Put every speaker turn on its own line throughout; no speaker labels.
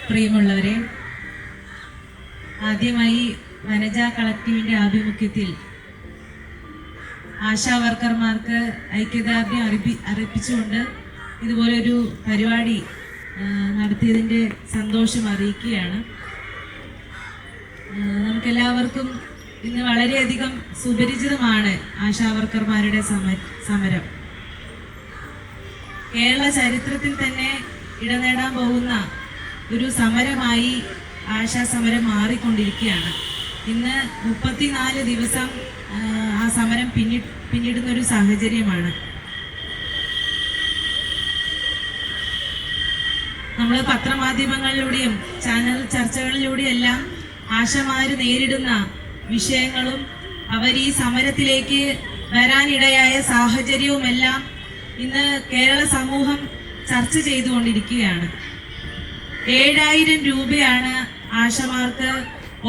പ്രിയമുള്ളവരെ, ആദ്യമായി വനജ കളക്റ്റീവിൻ്റെ ആഭിമുഖ്യത്തിൽ ആശാ വർക്കർമാർക്ക് ഐക്യദാർഢ്യം അറിയിച്ചുകൊണ്ട് ഇതുപോലൊരു പരിപാടി നടത്തിയതിൻ്റെ സന്തോഷം അറിയിക്കുകയാണ്. നമുക്കെല്ലാവർക്കും ഇന്ന് വളരെയധികം സുപരിചിതമാണ് ആശാ വർക്കർമാരുടെ സമരം. കേരള ചരിത്രത്തിൽ തന്നെ ഇടനേടാൻ പോകുന്ന ഒരു സമരമായി ആശാ സമരം മാറിക്കൊണ്ടിരിക്കുകയാണ്. ഇന്ന് 34 ദിവസം ആ സമരം പിന്നിടുന്നൊരു സാഹചര്യമാണ്. നമ്മൾ പത്രമാധ്യമങ്ങളിലൂടെയും ചാനൽ ചർച്ചകളിലൂടെയെല്ലാം ആശമാര് നേരിടുന്ന വിഷയങ്ങളും അവർ ഈ സമരത്തിലേക്ക് വരാനിടയായ സാഹചര്യവുമെല്ലാം ഇന്ന് കേരള സമൂഹം ചർച്ച ചെയ്തുകൊണ്ടിരിക്കുകയാണ്. 7000 രൂപയാണ് ആശമാർക്ക്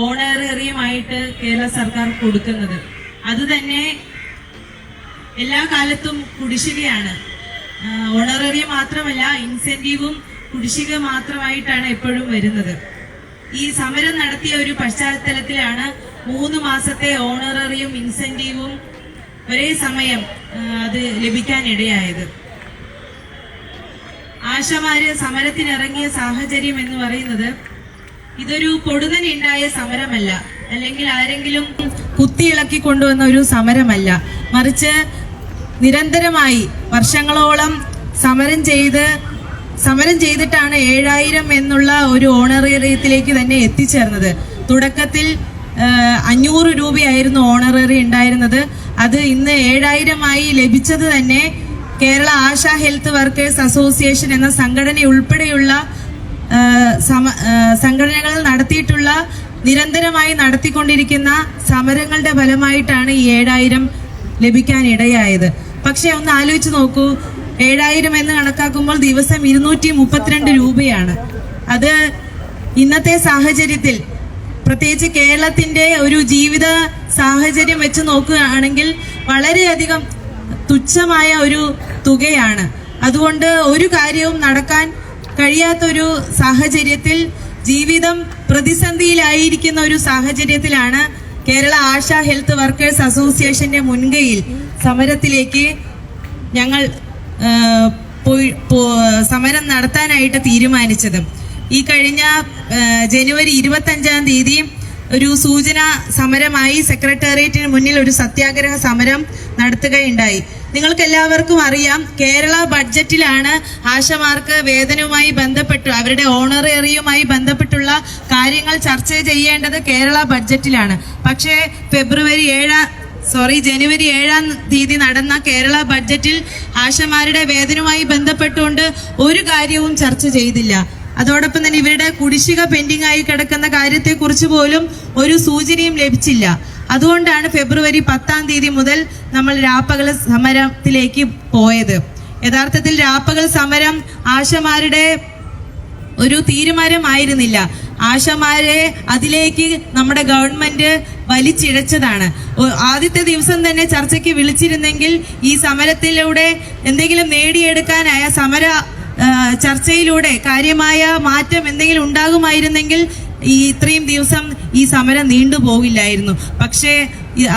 ഓണറേറിയമായിട്ട് കേരള സർക്കാർ കൊടുക്കുന്നത്. അതുതന്നെ എല്ലാ കാലത്തും കുടിശ്ശികയാണ്. ഓണറേറിയം മാത്രമല്ല, ഇൻസെന്റീവും കുടിശ്ശിക മാത്രമായിട്ടാണ് എപ്പോഴും വരുന്നത്. ഈ സമരം നടത്തിയ ഒരു പശ്ചാത്തലത്തിലാണ് 3 മാസത്തെ ഓണറേറിയം ഇൻസെന്റീവും ഒരേ സമയം അത് ലഭിക്കാനിടയായത്. ആശമാര് സമരത്തിനിറങ്ങിയ സാഹചര്യം എന്ന് പറയുന്നത് ഇതൊരു പൊടുന്നനുണ്ടായ സമരമല്ല, അല്ലെങ്കിൽ ആരെങ്കിലും കുത്തിയിളക്കി കൊണ്ടുവന്ന ഒരു സമരമല്ല. മറിച്ച് നിരന്തരമായി വർഷങ്ങളോളം സമരം ചെയ്തിട്ടാണ് 7000 എന്നുള്ള ഒരു ഓണറേറിയത്തിലേക്ക് തന്നെ എത്തിച്ചേർന്നത്. തുടക്കത്തിൽ 500 രൂപയായിരുന്നു ഓണറേറിയം ഉണ്ടായിരുന്നത്. അത് ഇന്ന് 7000 ലഭിച്ചത് തന്നെ Kerala ASHA health workers association എന്ന സംഘടന ഉൾപ്പെടെയുള്ള സംഘടനകൾ നടത്തിയിട്ടുള്ള നിരന്തരമായി നടത്തിക്കൊണ്ടിരിക്കുന്ന സമരങ്ങളുടെ ഫലമായിട്ടാണ് ഈ 7000 ലഭിക്കാനിടയായത്. പക്ഷെ ഒന്ന് ആലോചിച്ച് നോക്കൂ, 7000 എന്ന് കണക്കാക്കുമ്പോൾ ദിവസം 232 രൂപയാണ്. അത് ഇന്നത്തെ സാഹചര്യത്തിൽ, പ്രത്യേകിച്ച് കേരളത്തിന്റെ ഒരു ജീവിത സാഹചര്യം വെച്ച് നോക്കുകയാണെങ്കിൽ വളരെയധികം തുച്ഛമായ ഒരു തുകയാണ്. അതുകൊണ്ട് ഒരു കാര്യവും നടക്കാൻ കഴിയാത്തൊരു സാഹചര്യത്തിൽ, ജീവിതം പ്രതിസന്ധിയിലായിരിക്കുന്ന ഒരു സാഹചര്യത്തിലാണ് കേരള ആശാ ഹെൽത്ത് വർക്കേഴ്സ് അസോസിയേഷന്റെ മുൻകൈയിൽ സമരത്തിലേക്ക് ഞങ്ങൾ സമരം നടത്താനായിട്ട് തീരുമാനിച്ചത്. ഈ കഴിഞ്ഞ ജനുവരി 25-ാം തീയതി ഒരു സൂചനാ സമരമായി സെക്രട്ടേറിയറ്റിന് മുന്നിൽ ഒരു സത്യാഗ്രഹ സമരം നടത്തുകയുണ്ടായി. നിങ്ങൾക്ക് എല്ലാവർക്കും അറിയാം, കേരള ബഡ്ജറ്റിലാണ് ആശമാർക്ക് വേതനവുമായി ബന്ധപ്പെട്ട് അവരുടെ ഓണറേറിയവുമായി ബന്ധപ്പെട്ടുള്ള കാര്യങ്ങൾ ചർച്ച ചെയ്യേണ്ടത് കേരള ബഡ്ജറ്റിലാണ്. പക്ഷേ ജനുവരി 7-ാം തീയതി നടന്ന കേരള ബഡ്ജറ്റിൽ ആശമാരുടെ വേതനവുമായി ബന്ധപ്പെട്ടുകൊണ്ട് ഒരു കാര്യവും ചർച്ച ചെയ്തില്ല. അതോടൊപ്പം തന്നെ ഇവരുടെ കുടിശ്ശിക പെൻഡിംഗ് ആയി കിടക്കുന്ന കാര്യത്തെക്കുറിച്ച് പോലും ഒരു സൂചനയും ലഭിച്ചില്ല. അതുകൊണ്ടാണ് ഫെബ്രുവരി 10-ാം തീയതി മുതൽ നമ്മൾ രാപ്പകൽ സമരത്തിലേക്ക് പോയത്. യഥാർത്ഥത്തിൽ രാപ്പകൽ സമരം ആശമാരുടെ ഒരു തീരുമാനമായിരുന്നില്ല. ആശമാരെ അതിലേക്ക് നമ്മുടെ ഗവൺമെന്റ് വലിച്ചിഴച്ചതാണ്. ആദ്യത്തെ ദിവസം തന്നെ ചർച്ചയ്ക്ക് വിളിച്ചിരുന്നെങ്കിൽ ഈ സമരത്തിലൂടെ എന്തെങ്കിലും നേടിയെടുക്കാനായ ചർച്ചയിലൂടെ കാര്യമായ മാറ്റം എന്തെങ്കിലും ഉണ്ടാകുമായിരുന്നെങ്കിൽ ഇത്രയും ദിവസം ഈ സമരം നീണ്ടുപോകില്ലായിരുന്നു. പക്ഷേ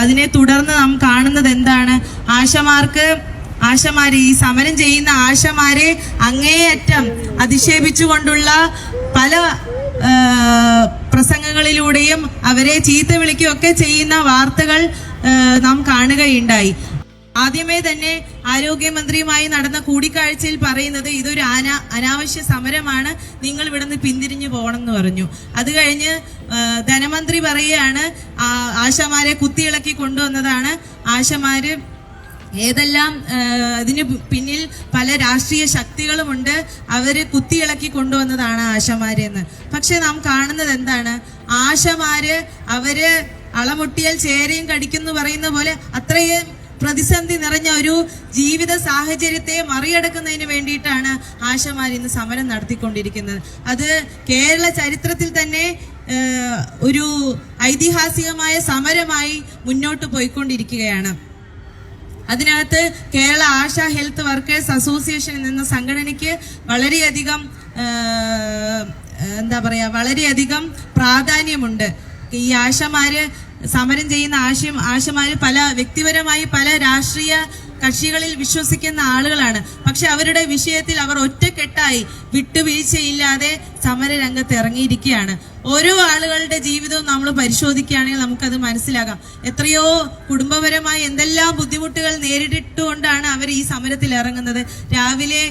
അതിനെ തുടർന്ന് നാം കാണുന്നത് എന്താണ്? ആശമാര് ഈ സമരം ചെയ്യുന്ന ആശമാരെ അങ്ങേയറ്റം അധിക്ഷേപിച്ചുകൊണ്ടുള്ള പല പ്രസംഗങ്ങളിലൂടെയും അവരെ ചീത്ത വിളിക്കുകയൊക്കെ ചെയ്യുന്ന വാർത്തകൾ നാം കാണുകയുണ്ടായി. ആദ്യമേ തന്നെ ആരോഗ്യമന്ത്രിയുമായി നടന്ന കൂടിക്കാഴ്ചയിൽ പറയുന്നത് ഇതൊരു അനാവശ്യ സമരമാണ്, നിങ്ങൾ ഇവിടുന്ന് പിന്തിരിഞ്ഞു പോകണം എന്ന് പറഞ്ഞു. അത് കഴിഞ്ഞ് ധനമന്ത്രി പറയുകയാണ് ആശമാരെ കുത്തിയിളക്കി കൊണ്ടുവന്നതാണ്, ആശമാര് ഏതെല്ലാം അതിന് പിന്നിൽ പല രാഷ്ട്രീയ ശക്തികളുമുണ്ട്, അവര് കുത്തിയിളക്കി കൊണ്ടുവന്നതാണ് ആശമാരെന്ന്. പക്ഷെ നാം കാണുന്നത് എന്താണ്? ആശമാര് അവര് അളമുട്ടിയാൽ ചേരയും കടിക്കുന്നു പറയുന്ന പോലെ അത്രയും പ്രതിസന്ധി നിറഞ്ഞ ഒരു ജീവിത സാഹചര്യത്തെ മറികടക്കുന്നതിന് വേണ്ടിയിട്ടാണ് ആശമാർ ഇന്ന് സമരം നടത്തിക്കൊണ്ടിരിക്കുന്നത്. അത് കേരള ചരിത്രത്തിൽ തന്നെ ഒരു ഐതിഹാസികമായ സമരമായി മുന്നോട്ട് പോയിക്കൊണ്ടിരിക്കുകയാണ്. അതിനകത്ത് Kerala ASHA health workers association എന്ന സംഘടനയ്ക്ക് വളരെയധികം എന്താ പറയാ വളരെയധികം പ്രാധാന്യമുണ്ട്. ഈ ആശമാര് സമരം ചെയ്യുന്ന ആശമാര് പല വ്യക്തിപരമായി പല രാഷ്ട്രീയ കക്ഷികളിൽ വിശ്വസിക്കുന്ന ആളുകളാണ്. പക്ഷെ അവരുടെ വിഷയത്തിൽ അവർ ഒറ്റക്കെട്ടായി വിട്ടുവീഴ്ചയില്ലാതെ സമരരംഗത്ത് ഇറങ്ങിയിരിക്കുകയാണ്. ഓരോ ആളുകളുടെ ജീവിതവും നമ്മൾ പരിശോധിക്കുകയാണെങ്കിൽ നമുക്കത് മനസ്സിലാകാം. എത്രയോ കുടുംബപരമായി എന്തെല്ലാം ബുദ്ധിമുട്ടുകൾ നേരിട്ടുകൊണ്ടാണ് അവർ ഈ സമരത്തിൽ ഇറങ്ങുന്നത്. രാവിലെ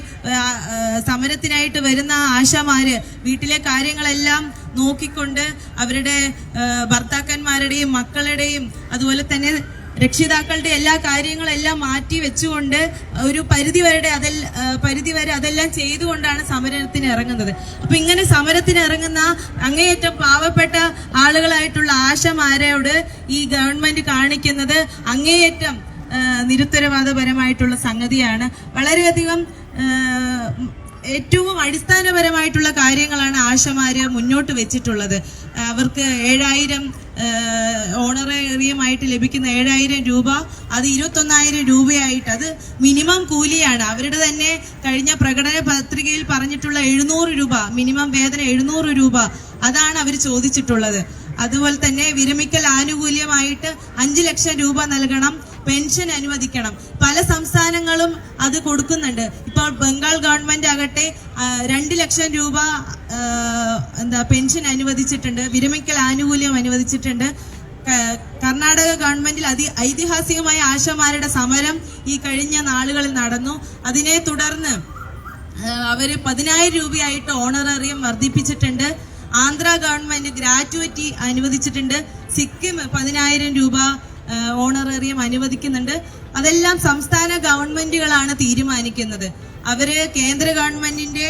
സമരത്തിനായിട്ട് വരുന്ന ആശാമാര് വീട്ടിലെ കാര്യങ്ങളെല്ലാം നോക്കിക്കൊണ്ട് അവരുടെ ഭർത്താക്കന്മാരുടെയും മക്കളുടെയും അതുപോലെ തന്നെ രക്ഷിതാക്കളുടെ എല്ലാ കാര്യങ്ങളെല്ലാം മാറ്റി വെച്ചുകൊണ്ട് ഒരു പരിധിവരെ അതെല്ലാം ചെയ്തുകൊണ്ടാണ് സമരത്തിന് ഇറങ്ങുന്നത്. അപ്പൊ ഇങ്ങനെ സമരത്തിന് ഇറങ്ങുന്ന അങ്ങേയറ്റം പാവപ്പെട്ട ആളുകളായിട്ടുള്ള ആശമാരോട് ഈ ഗവൺമെന്റ് കാണിക്കുന്നത് അങ്ങേയറ്റം നിരുത്തരവാദപരമായിട്ടുള്ള സംഗതിയാണ്. വളരെയധികം ഏറ്റവും അടിസ്ഥാനപരമായിട്ടുള്ള കാര്യങ്ങളാണ് ആശമാര് മുന്നോട്ട് വെച്ചിട്ടുള്ളത്. അവർക്ക് 7000 ഓണറേറിയമായിട്ട് ലഭിക്കുന്ന 7000 രൂപ അത് 21,000 രൂപയായിട്ട് അത് മിനിമം കൂലിയാണ്. അവരുടെ തന്നെ കഴിഞ്ഞ പ്രകടന പത്രികയിൽ പറഞ്ഞിട്ടുള്ള 700 രൂപ മിനിമം വേതനം 700 രൂപ അതാണ് അവർ ചോദിച്ചിട്ടുള്ളത്. അതുപോലെ തന്നെ വിരമിക്കൽ ആനുകൂല്യമായിട്ട് 5 ലക്ഷം രൂപ നൽകണം, പെൻഷൻ അനുവദിക്കണം. പല സംസ്ഥാനങ്ങളും അത് കൊടുക്കുന്നുണ്ട്. ഇപ്പോൾ ബംഗാൾ ഗവൺമെന്റ് ആകട്ടെ 2 ലക്ഷം രൂപ പെൻഷൻ അനുവദിച്ചിട്ടുണ്ട്, വിരമിക്കൽ ആനുകൂല്യം അനുവദിച്ചിട്ടുണ്ട്. കർണാടക ഗവൺമെന്റിൽ ഐതിഹാസികമായ ആശമാരുടെ സമരം ഈ കഴിഞ്ഞ നാളുകളിൽ നടന്നു. അതിനെ തുടർന്ന് അവര് 10,000 രൂപയായിട്ട് ഓണറേറിയം വർദ്ധിപ്പിച്ചിട്ടുണ്ട്. ആന്ധ്ര ഗവൺമെന്റ് ഗ്രാറ്റുവിറ്റി അനുവദിച്ചിട്ടുണ്ട്. സിക്കിം 10,000 രൂപ ഓണറേറിയം അനുവദിക്കുന്നുണ്ട്. അതെല്ലാം സംസ്ഥാന ഗവൺമെന്റുകളാണ് തീരുമാനിക്കുന്നത്. അവര് കേന്ദ്ര ഗവൺമെന്റിന്റെ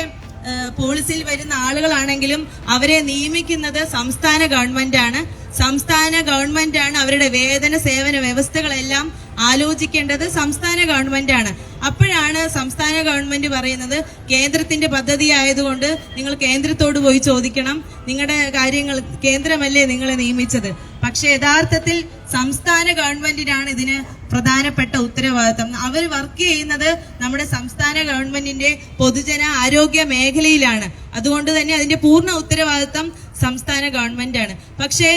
പോളിസിയിൽ വരുന്ന ആളുകളാണെങ്കിലും അവരെ നിയമിക്കുന്നത് സംസ്ഥാന ഗവൺമെന്റാണ്. സംസ്ഥാന ഗവൺമെന്റാണ് അവരുടെ വേതന സേവന വ്യവസ്ഥകളെല്ലാം ആലോചിക്കേണ്ടത് സംസ്ഥാന ഗവൺമെന്റാണ്. അപ്പോഴാണ് സംസ്ഥാന ഗവൺമെന്റ് പറയുന്നത് കേന്ദ്രത്തിന്റെ പദ്ധതി ആയതുകൊണ്ട് നിങ്ങൾ കേന്ദ്രത്തോട് പോയി ചോദിക്കണം, നിങ്ങളുടെ കാര്യങ്ങൾ കേന്ദ്രമല്ലേ നിങ്ങളെ നിയമിച്ചത്. പക്ഷെ യഥാർത്ഥത്തിൽ സംസ്ഥാന ഗവൺമെന്റിനാണ് ഇതിന് പ്രധാനപ്പെട്ട ഉത്തരവാദിത്തം. അവർ വർക്ക് ചെയ്യുന്നത് നമ്മുടെ സംസ്ഥാന ഗവൺമെന്റിന്റെ പൊതുജന ആരോഗ്യ മേഖലയിലാണ്. അതുകൊണ്ട് തന്നെ അതിന്റെ പൂർണ്ണ ഉത്തരവാദിത്തം സംസ്ഥാന ഗവൺമെന്റാണ്. പക്ഷേ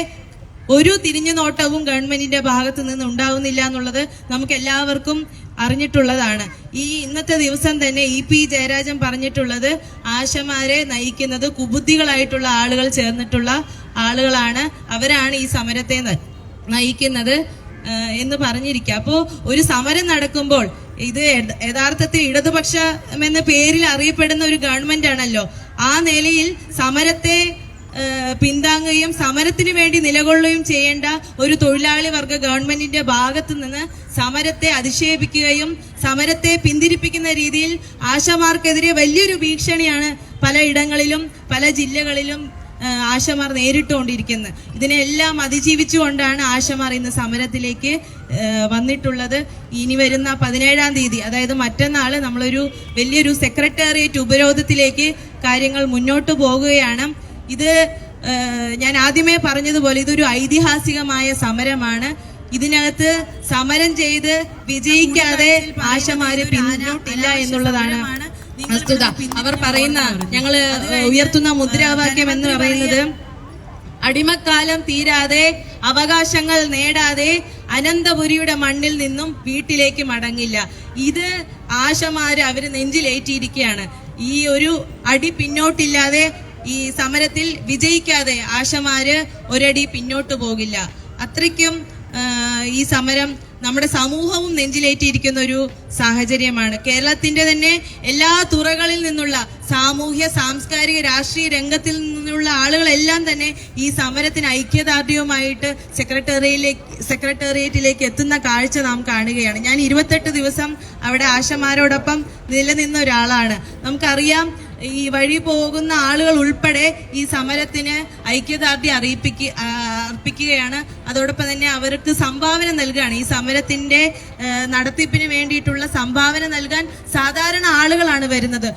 ഒരു തിരിഞ്ഞു നോട്ടവും ഗവൺമെന്റിന്റെ ഭാഗത്ത് നിന്ന് ഉണ്ടാവുന്നില്ല എന്നുള്ളത് നമുക്ക് എല്ലാവർക്കും അറിഞ്ഞിട്ടുള്ളതാണ്. ഈ ഇന്നത്തെ ദിവസം തന്നെ EP ജയരാജൻ പറഞ്ഞിട്ടുള്ളത് ആശമാരെ നയിക്കുന്നത് കുബുദ്ധികളായിട്ടുള്ള ആളുകൾ ചേർന്നിട്ടുള്ള ആളുകളാണ്, അവരാണ് ഈ സമരത്തെ നയിക്കുന്നത് എന്ന് പറഞ്ഞിരിക്കുക. അപ്പോൾ ഒരു സമരം നടക്കുമ്പോൾ ഇത് യഥാർത്ഥത്തിൽ ഇടതുപക്ഷം എന്ന പേരിൽ അറിയപ്പെടുന്ന ഒരു ഗവൺമെന്റ് ആണല്ലോ. ആ നിലയിൽ സമരത്തെ പിന്താങ്ങുകയും സമരത്തിന് വേണ്ടി നിലകൊള്ളുകയും ചെയ്യേണ്ട ഒരു തൊഴിലാളി വർഗ ഗവൺമെന്റിന്റെ ഭാഗത്ത് നിന്ന് സമരത്തെ അധിക്ഷേപിക്കുകയും സമരത്തെ പിന്തിരിപ്പിക്കുന്ന രീതിയിൽ ആശമാർക്കെതിരെ വലിയൊരു ഭീഷണിയാണ് പലയിടങ്ങളിലും പല ജില്ലകളിലും ആശമാർ നേരിട്ടുകൊണ്ടിരിക്കുന്നത്. ഇതിനെല്ലാം അതിജീവിച്ചുകൊണ്ടാണ് ആശമാർ ഇന്ന് സമരത്തിലേക്ക് വന്നിട്ടുള്ളത്. ഇനി വരുന്ന 17-ാം തീയതി അതായത് മറ്റന്നാൾ നമ്മളൊരു വലിയൊരു സെക്രട്ടേറിയറ്റ് ഉപരോധത്തിലേക്ക് കാര്യങ്ങൾ മുന്നോട്ട് പോകുകയാണ്. ഇത് ഞാൻ ആദ്യമേ പറഞ്ഞതുപോലെ ഇതൊരു ഐതിഹാസികമായ സമരമാണ്. ഇതിനകത്ത് സമരം ചെയ്ത് വിജയിക്കാതെ ആശമാര് പിന്നോട്ടില്ല എന്നുള്ളതാണ് വസ്തുത. അവർ പറയുന്ന ഞങ്ങൾ ഉയർത്തുന്ന മുദ്രാവാക്യം എന്ന് പറയുന്നത് അടിമക്കാലം തീരാതെ അവകാശങ്ങൾ നേടാതെ അനന്തപുരിയുടെ മണ്ണിൽ നിന്നും വീട്ടിലേക്ക് മടങ്ങില്ല. ഇത് ആശമാര് അവര് നെഞ്ചിലേറ്റിയിരിക്കുകയാണ്. ഈ ഒരു അടി പിന്നോട്ടില്ലാതെ ഈ സമരത്തിൽ വിജയിക്കാതെ ആശമാര് ഒരടി പിന്നോട്ട് പോകില്ല. അത്രയ്ക്കും ഈ സമരം നമ്മുടെ സമൂഹവും നെഞ്ചിലേറ്റിയിരിക്കുന്ന ഒരു സാഹചര്യമാണ്. കേരളത്തിന്റെ തന്നെ എല്ലാ തുറകളിൽ നിന്നുള്ള സാമൂഹ്യ സാംസ്കാരിക രാഷ്ട്രീയ രംഗത്തിൽ നിന്നുള്ള ആളുകളെല്ലാം തന്നെ ഈ സമരത്തിന് ഐക്യദാർഢ്യവുമായിട്ട് സെക്രട്ടേറിയറ്റിലേക്ക് എത്തുന്ന കാഴ്ച നാം കാണുകയാണ്. ഞാൻ 28 ദിവസം അവിടെ ആശമാരോടൊപ്പം നിലനിന്ന ഒരാളാണ്. നമുക്കറിയാം ഈ വഴി പോകുന്ന ആളുകൾ ഉൾപ്പെടെ ഈ സമരത്തിന് ഐക്യദാർഢ്യം അർപ്പിക്കുകയാണ്. അതോടൊപ്പം തന്നെ അവർക്ക് സംഭാവന നൽകുകയാണ്. ഈ സമരത്തിന്റെ നടത്തിപ്പിന് വേണ്ടിയിട്ടുള്ള സംഭാവന നൽകാൻ സാധാരണ ആളുകളാണ് വരുന്നത്.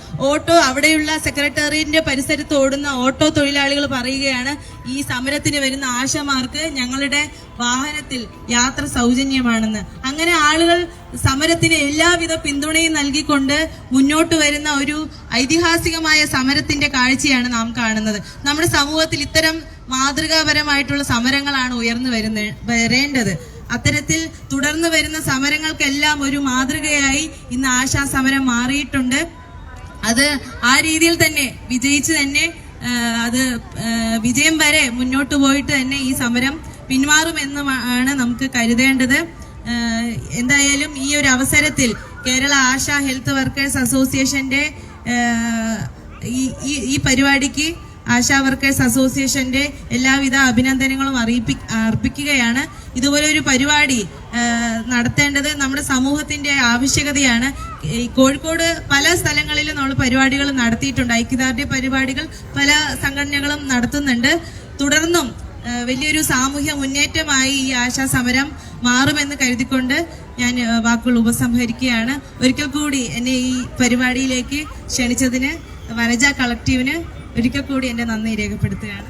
അവിടെയുള്ള സെക്രട്ടേറിയറ്റിന്റെ പരിസരത്ത് ഓടുന്ന ഓട്ടോ തൊഴിലാളികൾ പറയുകയാണ് ഈ സമരത്തിന് വരുന്ന ആശമാർക്ക് ഞങ്ങളുടെ വാഹനത്തിൽ യാത്ര സൗജന്യമാണെന്ന്. അങ്ങനെ ആളുകൾ സമരത്തിന് എല്ലാവിധ പിന്തുണയും നൽകിക്കൊണ്ട് മുന്നോട്ട് വരുന്ന ഒരു ഐതിഹാസികമായ സമരത്തിന്റെ കാഴ്ചയാണ് നാം കാണുന്നത്. നമ്മുടെ സമൂഹത്തിൽ ഇത്തരം മാതൃകാപരമായിട്ടുള്ള സമരങ്ങളാണ് ഉയർന്നു വരേണ്ടത്. അത്തരത്തിൽ തുടർന്ന് വരുന്ന സമരങ്ങൾക്കെല്ലാം ഒരു മാതൃകയായി ഇന്ന് ആശാ സമരം മാറിയിട്ടുണ്ട്. അത് ആ രീതിയിൽ തന്നെ വിജയിച്ച് തന്നെ അത് വിജയം വരെ മുന്നോട്ട് പോയിട്ട് തന്നെ ഈ സമരം പിന്മാറുമെന്നുമാണ് നമുക്ക് കരുതേണ്ടത്. എന്തായാലും ഈ ഒരു അവസരത്തിൽ കേരള ആശാ ഹെൽത്ത് വർക്കേഴ്സ് അസോസിയേഷന്റെ ഈ പരിപാടിക്ക് ആശാ വർക്കേഴ്സ് അസോസിയേഷന്റെ എല്ലാവിധ അഭിനന്ദനങ്ങളും അർപ്പിക്കുകയാണ്. ഇതുപോലെ ഒരു പരിപാടി നടത്തേണ്ടത് നമ്മുടെ സമൂഹത്തിന്റെ ആവശ്യകതയാണ്. കോഴിക്കോട് പല സ്ഥലങ്ങളിലും നമ്മൾ പരിപാടികൾ നടത്തിയിട്ടുണ്ട്. ഐക്യദാർഢ്യ പരിപാടികൾ പല സംഘടനകളും നടത്തുന്നുണ്ട്. തുടർന്നും വലിയൊരു സാമൂഹ്യ മുന്നേറ്റമായി ഈ ആശാ സമരം മാറുമെന്ന് കരുതിക്കൊണ്ട് ഞാൻ വാക്കുകൾ ഉപസംഹരിക്കുകയാണ്. ഒരിക്കൽ കൂടി എന്നെ ഈ പരിപാടിയിലേക്ക് ക്ഷണിച്ചതിന് വനജ കളക്റ്റീവിന് ഒരിക്കൽ കൂടി എന്റെ നന്ദി രേഖപ്പെടുത്തുകയാണ്.